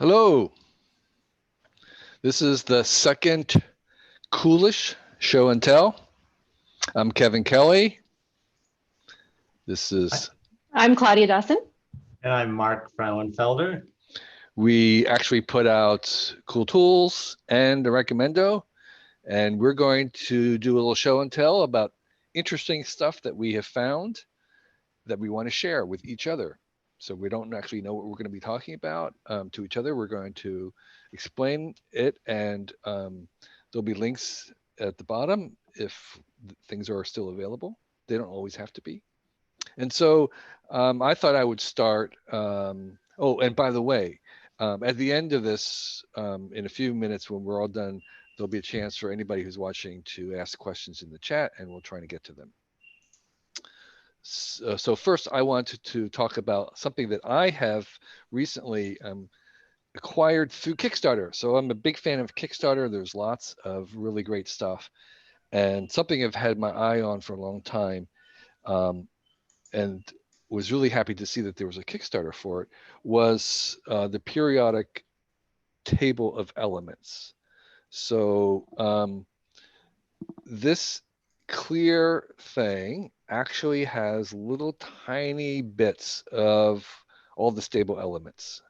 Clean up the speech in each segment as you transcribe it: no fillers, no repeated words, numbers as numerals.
Hello, this is the second Coolish show and tell. I'm Kevin Kelly. This is, I'm Claudia Dawson. And I'm Mark Frauenfelder. we actually put out cool tools and a recommendo, and we're going to do a little show and tell about interesting stuff that we have found that we want to share with each other. So we don't actually know what we're going to be talking about to each other. We're going to explain it, and there'll be links at the bottom if things are still available. They don't always have to be. And so I thought I would start. Oh, and by the way, at the end of this, in a few minutes when we're all done, there'll be a chance for anybody who's watching to ask questions in the chat, and we'll try to get to them. So first, I wanted to talk about something that I have recently acquired through Kickstarter. So I'm a big fan of Kickstarter. There's lots of really great stuff, and something I've had my eye on for a long time, and was really happy to see that there was a Kickstarter for it, was the periodic table of elements. So this clear thing actually has little tiny bits of all the stable elements.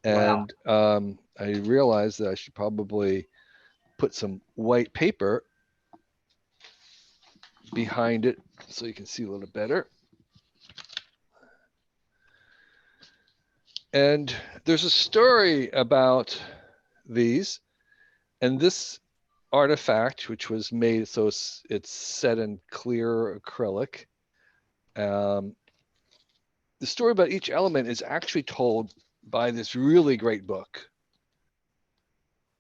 And I realized that I should probably put some white paper behind it so you can see a little better. And there's a story about these, and this artifact, which was made so it's set in clear acrylic. The story about each element is actually told by this really great book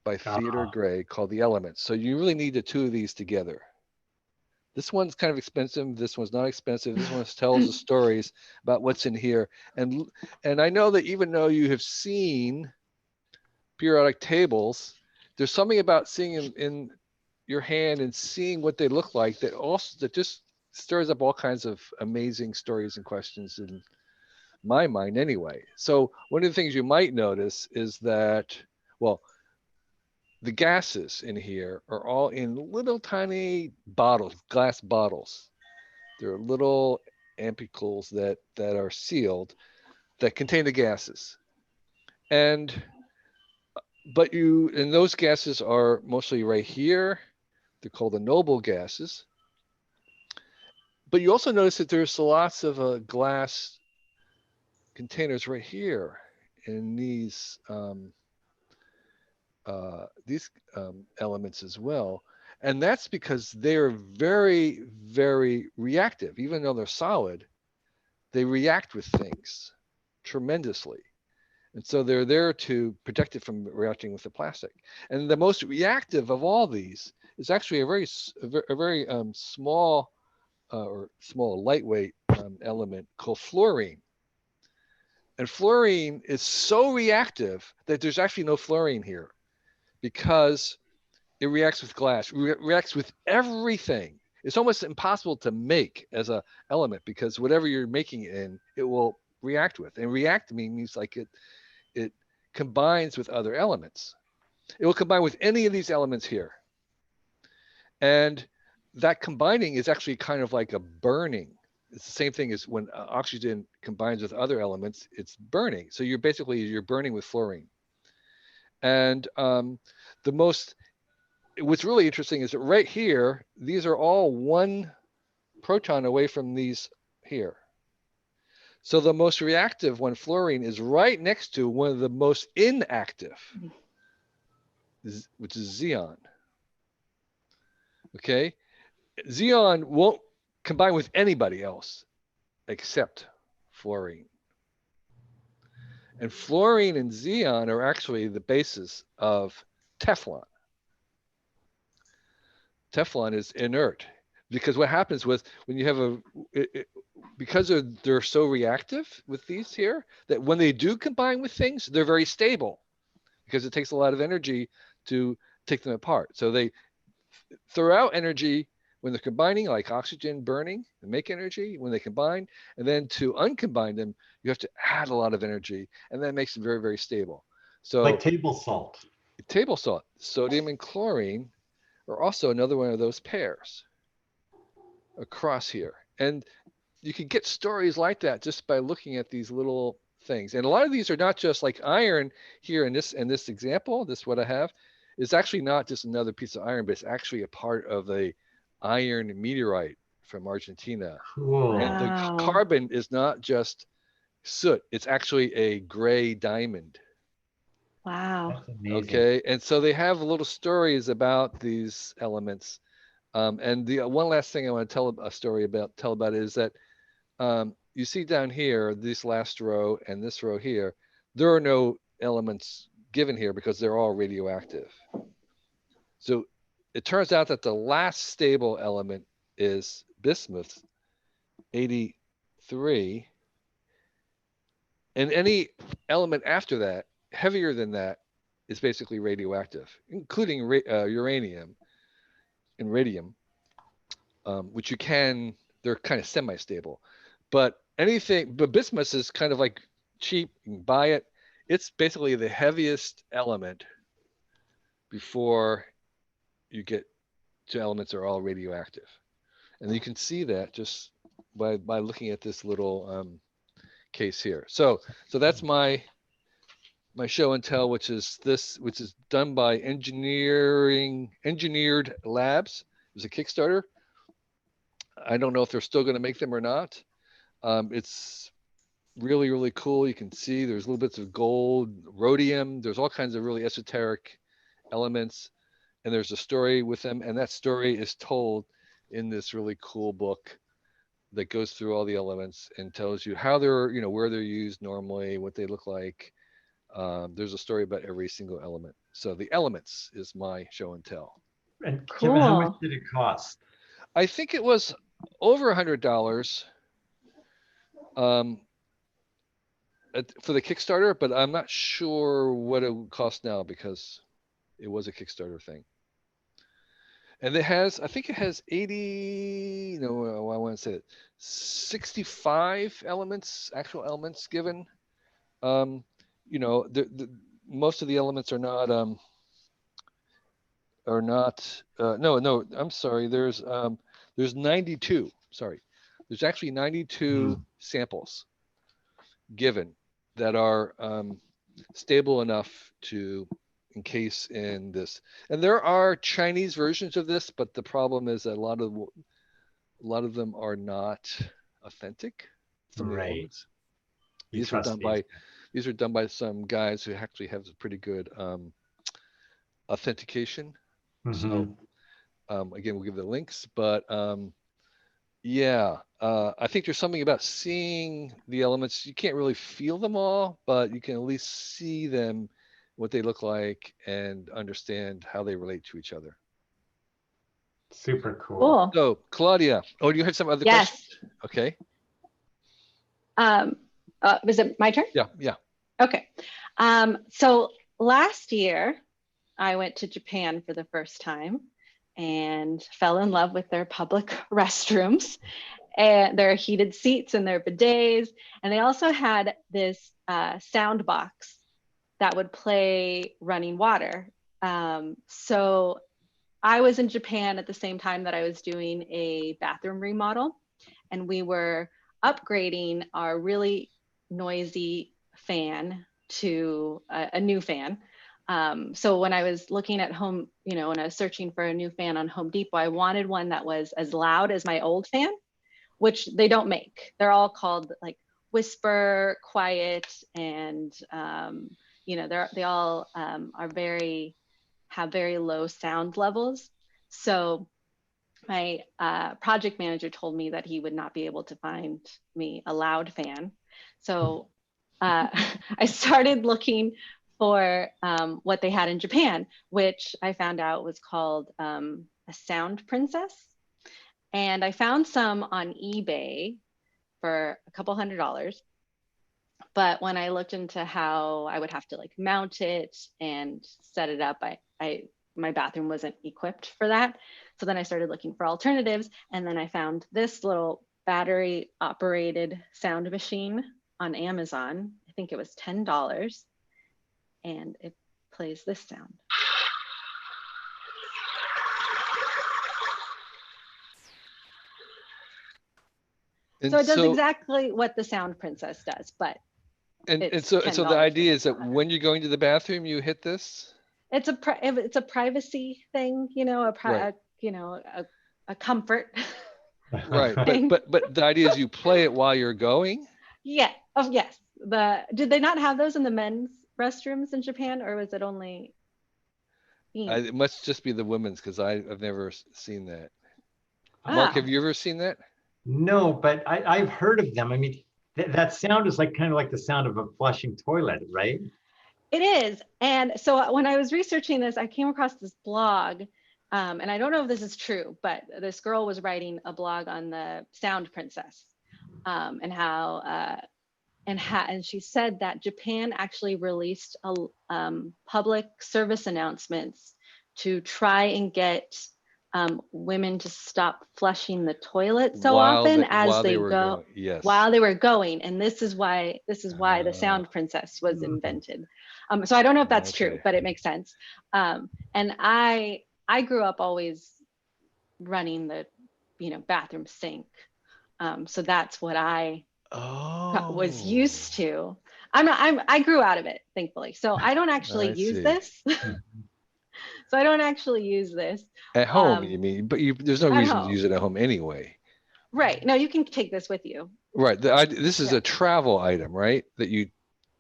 by Theodore Gray called The Elements. So you really need the two of these together. This one's kind of expensive. This one's not expensive. This one tells the stories about what's in here. And I know that even though you have seen periodic tables, there's something about seeing them in your hand and seeing what they look like that just stirs up all kinds of amazing stories and questions in my mind anyway. So one of the things you might notice is that, well, the gases in here are all in little tiny bottles, glass bottles. They're little ampoules that are sealed that contain the gases. And those gases are mostly right here. They're called the noble gases. But you also notice that there's lots of glass containers right here in these elements as well. And that's because they're very, very reactive. Even though they're solid, they react with things tremendously. And so they're there to protect it from reacting with the plastic. And the most reactive of all these is actually a very small or small lightweight element called fluorine. And fluorine is so reactive that there's actually no fluorine here because it reacts with glass, reacts with everything. It's almost impossible to make as an element because whatever you're making it in, it will react with. And react means like it combines with other elements. It will combine with any of these elements here. And that combining is actually kind of like a burning. It's the same thing as when oxygen combines with other elements, it's burning. So you're burning with fluorine. And what's really interesting is that right here, these are all one proton away from these here. So the most reactive one, fluorine, is right next to one of the most inactive, which is xenon. Okay? Xenon won't combine with anybody else except fluorine. And fluorine and xenon are actually the basis of Teflon. Teflon is inert because what happens when you have because they're so reactive with these here, that when they do combine with things, they're very stable because it takes a lot of energy to take them apart. So they throw out energy when they're combining, like oxygen burning and make energy when they combine, and then to uncombine them, you have to add a lot of energy, and that makes them very, very stable. Like So table salt. table salt, sodium and chlorine are also another one of those pairs across here. And you can get stories like that just by looking at these little things. And a lot of these are not just like iron here in this example, this what I have, is actually not just another piece of iron, but it's actually a part of a iron meteorite from Argentina. And Cool. the Wow. carbon is not just soot, it's actually a gray diamond. Wow. That's amazing. Okay. And so they have little stories about these elements. And the one last thing I want to tell about is that you see down here, this last row and this row here, there are no elements given here because they're all radioactive. So it turns out that the last stable element is bismuth, 83, and any element after that, heavier than that, is basically radioactive, including uranium and radium, which they're kind of semi-stable. But bismuth is kind of like cheap, you can buy it. It's basically the heaviest element before you get to elements that are all radioactive. And you can see that just by looking at this little case here. So that's my show and tell, which is done by engineered labs. It was a Kickstarter. I don't know if they're still going to make them or not. It's really, really cool. You can see there's little bits of gold, rhodium. There's all kinds of really esoteric elements, and there's a story with them. And that story is told in this really cool book that goes through all the elements and tells you how they're, where they're used normally, what they look like. There's a story about every single element. So the elements is my show and tell. And Kevin, how much Cool. did it cost? I think it was over $100 um, for the Kickstarter, but I'm not sure what it would cost now because it was a Kickstarter thing. And I think it has 80, no, I want to say it, 65 elements, actual elements given. Um, most of the elements no, I'm sorry. There's 92. Sorry. There's actually 92 Hmm. samples given that are stable enough to encase in this. And there are Chinese versions of this, but the problem is that a lot of them are not authentic, some of the Right. elements. You These were trust done these by these are done by some guys who actually have a pretty good authentication. guys. So Hmm. again, we'll give the links, but yeah, I think there's something about seeing the elements. You can't really feel them all, but you can at least see them, what they look like, and understand how they relate to each other. Super cool. Cool. So, Claudia, oh, you had some other questions? Yes. Okay. Um, is it my turn? Yeah, yeah. Okay. So last year, I went to Japan for the first time and fell in love with their public restrooms and their heated seats and their bidets. And they also had this sound box that would play running water. So I was in Japan at the same time that I was doing a bathroom remodel, and we were upgrading our really noisy fan to a new fan. So when I was looking at home, when I was searching for a new fan on Home Depot, I wanted one that was as loud as my old fan, which they don't make. They're all called like whisper, quiet, and they all have very low sound levels. So my project manager told me that he would not be able to find me a loud fan. So I started looking for what they had in Japan, which I found out was called a sound princess. And I found some on eBay for a couple $100. But when I looked into how I would have to like mount it and set it up, my bathroom wasn't equipped for that. So then I started looking for alternatives, and then I found this little battery operated sound machine on Amazon. I think it was $10, and it plays this sound. So it does exactly what the Sound Princess does, but so the idea is that when you're going to the bathroom, you hit this. It's a privacy thing, you know, a comfort. Right, but the idea is you play it while you're going. Yeah. Oh yes. Did they not have those in the men's restrooms in Japan, or was it only? It must just be the women's, because I've never seen that. Mark, have you ever seen that? No, but I've heard of them. I mean, that sound is like kind of like the sound of a flushing toilet, right? It is. And so when I was researching this, I came across this blog, and I don't know if this is true, but this girl was writing a blog on the Sound Princess, and how and she said that Japan actually released public service announcements to try and get women to stop flushing the toilet so often as they go. Yes. While they were going, and this is why the Sound Princess was invented. So I don't know if that's true, but it makes sense. And I grew up always running the bathroom sink, so that's what I was used to. I grew out of it, thankfully, so I don't actually use this. So I don't actually use this at home. You mean? But there's no reason to use it at home anyway. Right. No, you can take this with you. Right. This is a travel item, right? That you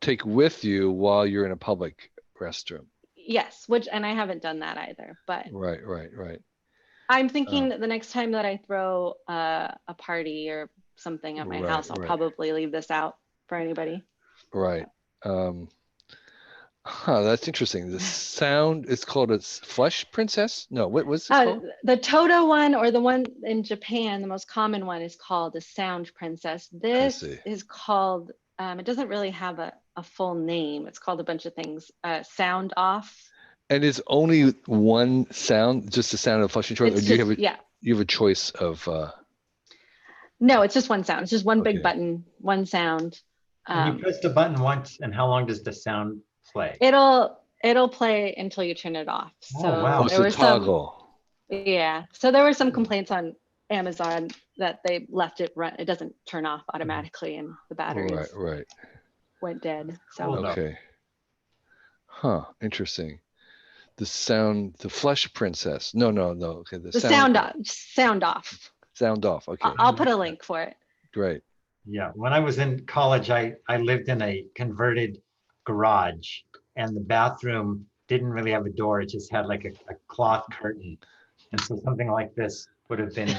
take with you while you're in a public restroom. Yes, and I haven't done that either. But right. I'm thinking the next time that I throw a party or something at my house, I'll probably leave this out for anybody. Right. That's interesting. The sound is called a Flush Princess? No, what was it called? The Toto one, or the one in Japan, the most common one, is called the Sound Princess. This is called, it doesn't really have a full name. It's called a bunch of things. Sound Off. And it's only one sound, just the sound of flushing toilet? Or do you have a choice of... No, it's just one sound. It's just one big button, one sound. And you press the button once, and how long does the sound play? It'll play until you turn it off. So wow. It's a toggle. So there were some complaints on Amazon that they left it run. It doesn't turn off automatically, and the batteries went dead. So okay. Interesting. The Flush Princess. No. Okay. The sound off. Sound off. Sound off. Okay. I'll put a link for it. Great. Yeah. When I was in college, I lived in a converted garage, and the bathroom didn't really have a door. It just had like a cloth curtain. And so something like this would have been,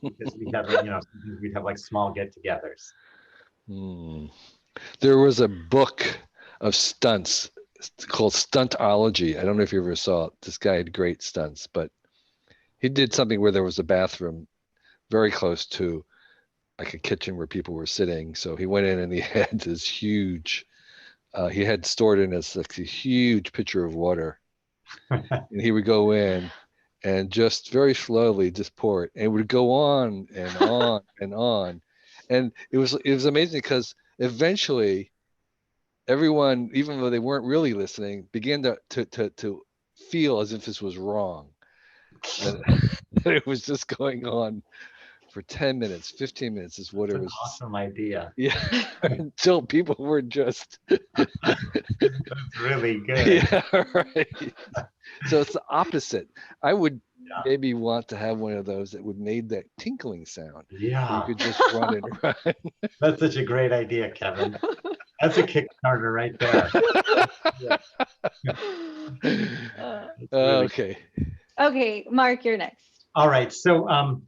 because we'd have like small get-togethers. There was a book of stunts called Stuntology. I don't know if you ever saw it. This guy had great stunts, but he did something where there was a bathroom very close to like a kitchen where people were sitting. So he went in and he had this huge, he had stored in this like a huge pitcher of water. And he would go in and just very slowly just pour it. And it would go on and on and on. And it was amazing, because eventually everyone, even though they weren't really listening, began to feel as if this was wrong. And it was just going on for 10 minutes, 15 minutes. This water was an awesome idea. Yeah, until people were just That's really good. Yeah, right. So it's the opposite. I would maybe want to have one of those that would made that tinkling sound. Yeah. You could just run and run. That's such a great idea, Kevin. That's a Kickstarter right there. Okay. Okay, Mark, you're next. All right. So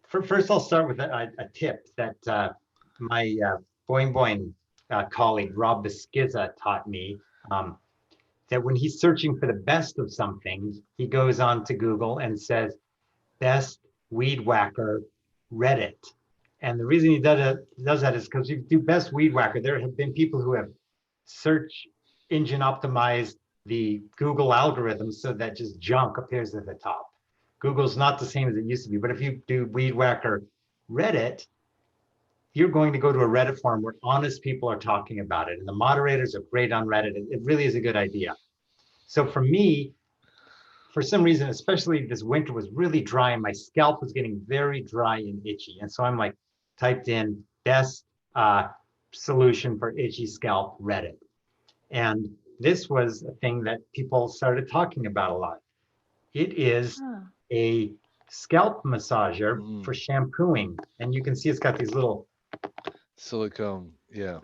first, I'll start with a tip that my Boing Boing colleague, Rob Beskiza, taught me. That when he's searching for the best of something, he goes on to Google and says, best weed whacker Reddit. And the reason he does that is because you do best weed whacker. There have been people who have search engine optimized the Google algorithm so that just junk appears at the top. Google's not the same as it used to be. But if you do Weed Whacker Reddit, you're going to go to a Reddit forum where honest people are talking about it. And the moderators are great on Reddit. It really is a good idea. So for me, for some reason, especially this winter was really dry and my scalp was getting very dry and itchy. And so I'm like, typed in best solution for itchy scalp Reddit. And this was a thing that people started talking about a lot. It is a scalp massager for shampooing. And you can see it's got these little silicone yeah.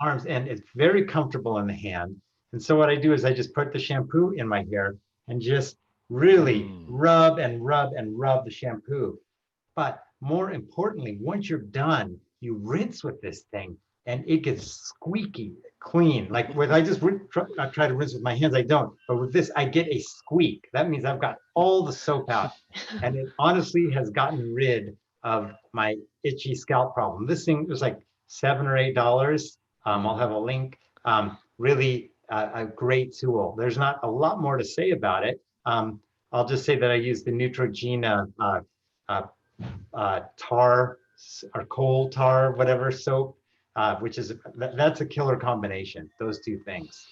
arms, and it's very comfortable in the hand. And so what I do is I just put the shampoo in my hair and just really rub and rub and rub the shampoo. But more importantly, once you're done, you rinse with this thing and it gets squeaky clean. Like when I just try to rinse with my hands, I don't. But with this, I get a squeak. That means I've got all the soap out. And it honestly has gotten rid of my itchy scalp problem. This thing was like $7 or $8. I'll have a link. Really a great tool. There's not a lot more to say about it. I'll just say that I use the Neutrogena tar or coal tar, whatever soap, which is that's a killer combination. Those two things.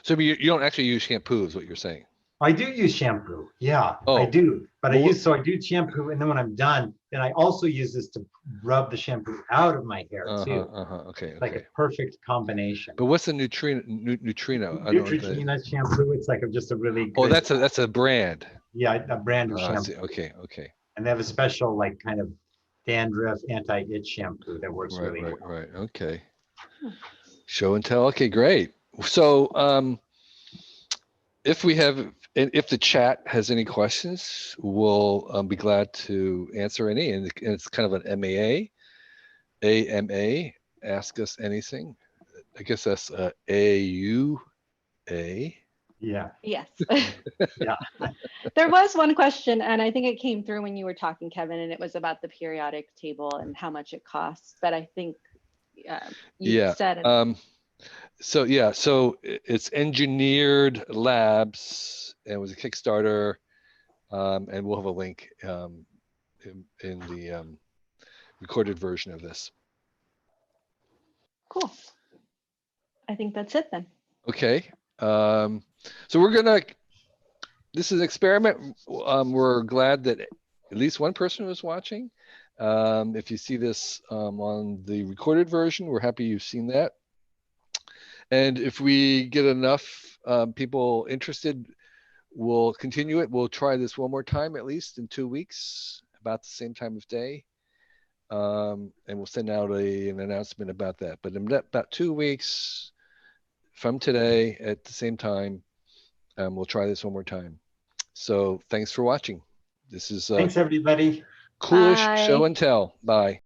So you don't actually use shampoo, is what you're saying? I do use shampoo. Yeah, I do. But I do shampoo, and then when I'm done, then I also use this to rub the shampoo out of my hair too. Okay. Like a perfect combination. But what's the Neutrogena? Neutrogena shampoo. It's like just a really good. Oh, that's a brand. Yeah, a brand of shampoo. Okay. And they have a special like kind of dandruff anti-itch shampoo that works really well. Right. Okay. Show and tell. Okay, great. So if the chat has any questions, we'll be glad to answer any. And it's kind of an AMA, ask us anything. I guess that's AUA. Yeah. Yes. Yeah. There was one question, and I think it came through when you were talking, Kevin, and it was about the periodic table and how much it costs. But I think you said it. So it's Engineered Labs, and it was a Kickstarter, and we'll have a link in the recorded version of this. Cool. I think that's it then. Okay. So this is an experiment. We're glad that at least one person was watching. If you see this on the recorded version, we're happy you've seen that. And if we get enough people interested, we'll continue it. We'll try this one more time, at least in 2 weeks, about the same time of day. And we'll send out an announcement about that. But in about 2 weeks from today at the same time, we'll try this one more time. So thanks for watching. This is thanks everybody. Coolish Show and Tell. Bye.